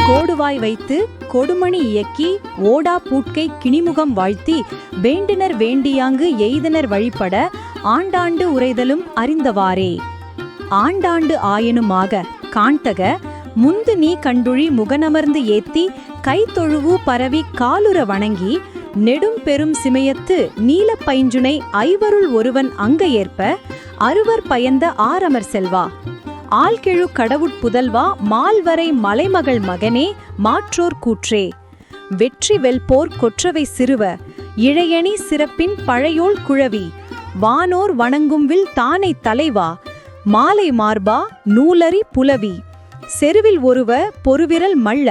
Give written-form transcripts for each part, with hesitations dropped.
கோடுவாய் வைத்து கொடுமணி இயக்கி ஓடா பூட்கை கிணிமுகம் வாழ்த்தி வேண்டினர் வேண்டியாங்கு எய்தனர் வழிபட ஆண்டாண்டு உரைதலும் அறிந்தவாறே. ஆண்டாண்டு ஆயனுமாக காண்டக முந்து நீ கண்டுழி முகனமர்ந்து ஏத்தி கைத்தொழுவு பரவி காலுற வணங்கி நெடும் பெரும் சிமையத்து நீலப் பைஞ்சுனை ஐவருள் ஒருவன் அங்க ஏற்ப அறுவர் பயந்த ஆரமர் செல்வா. ஆள்கெழு கடவுட்புதல்வா மால்வரை மலைமகள் மகனே மாற்றோர் கூற்றே. வெற்றி வெல்போர் கொற்றவை சிறுவ இழையணி சிறப்பின் பழையோள் குழவி வானோர் வணங்கும்வில் தானை தலைவா மாலை மார்பா நூலரி புலவி. செருவில் ஒருவ பொருவிரல் மள்ள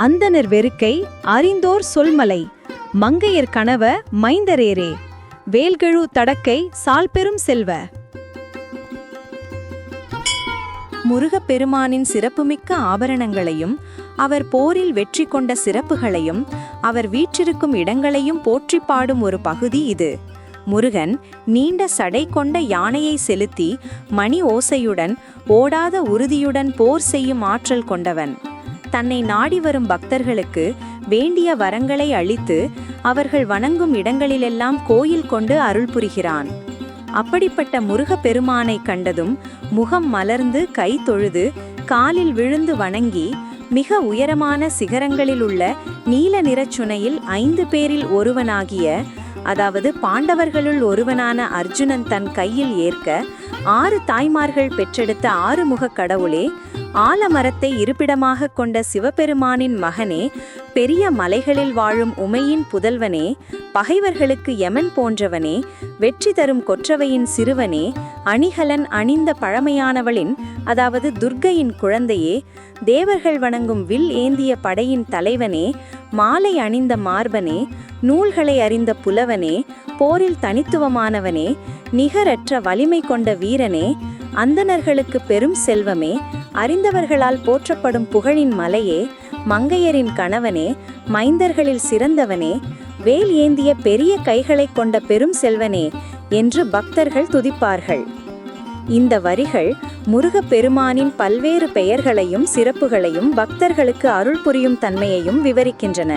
அந்தனர் வெறுக்கை அறிந்தோர் சொல்மலை மங்கையர் கணவ மைந்தரேரே. வேல்கெழு தடக்கை சால்பெரும் செல்வ. முருகப்பெருமானின் சிறப்புமிக்க ஆபரணங்களையும் அவர் போரில் வெற்றி கொண்ட சிறப்புகளையும் அவர் வீற்றிருக்கும் இடங்களையும் போற்றி பாடும் ஒரு பகுதி இது. முருகன் நீண்ட சடை கொண்ட யானையை செலுத்தி மணி ஓசையுடன் ஓடாத உறுதியுடன் போர் செய்யும் ஆற்றல் கொண்டவன். தன்னை நாடி வரும் பக்தர்களுக்கு வேண்டிய வரங்களை அளித்து அவர்கள் வணங்கும் இடங்களிலெல்லாம் கோயில் கொண்டு அருள் புரிகிறான். அப்படிப்பட்ட முருகப்பெருமானை கண்டதும் முகம் மலர்ந்து கை தொழுது காலில் விழுந்து வணங்கி மிக உயரமான சிகரங்களில் உள்ள நீல நிறச்சுனையில் 5 பேரில் ஒருவனாகிய, அதாவது பாண்டவர்களுள் ஒருவனான அர்ஜுனன் தன் கையில் ஏற்க 6 தாய்மார்கள் பெற்றெடுத்த 6 முக கடவுளே, ஆலமரத்தை இருப்பிடமாக கொண்ட சிவபெருமானின் மகனே, பெரிய மலைகளில் வாழும் உமையின் புதல்வனே, பகைவர்களுக்கு யமன் போன்றவனே, வெற்றி தரும் கொற்றவையின் சிறுவனே, அணிகலன் அணிந்த பழமையானவளின், அதாவது துர்க்கையின் குழந்தையே, தேவர்கள் வணங்கும் வில் ஏந்திய படையின் தலைவனே, மாலை அணிந்த மார்பனே, நூல்களை அறிந்த புலவனே, போரில் தனித்துவமானவனே, நிகரற்ற வலிமை கொண்ட வீரனே, அந்தணர்களுக்கு பெரும் செல்வமே, அறிந்தவர்களால் போற்றப்படும் புகழின் மலையே, மங்கையரின் கணவனே, மைந்தர்களில் சிறந்தவனே, வேல் ஏந்திய பெரிய கைகளை கொண்ட பெரும் செல்வனே என்று பக்தர்கள் துதிப்பார்கள். இந்த வரிகள் முருகப்பெருமானின் பல்வேறு பெயர்களையும் சிறப்புகளையும் பக்தர்களுக்கு அருள் புரியும் தன்மையையும் விவரிக்கின்றன.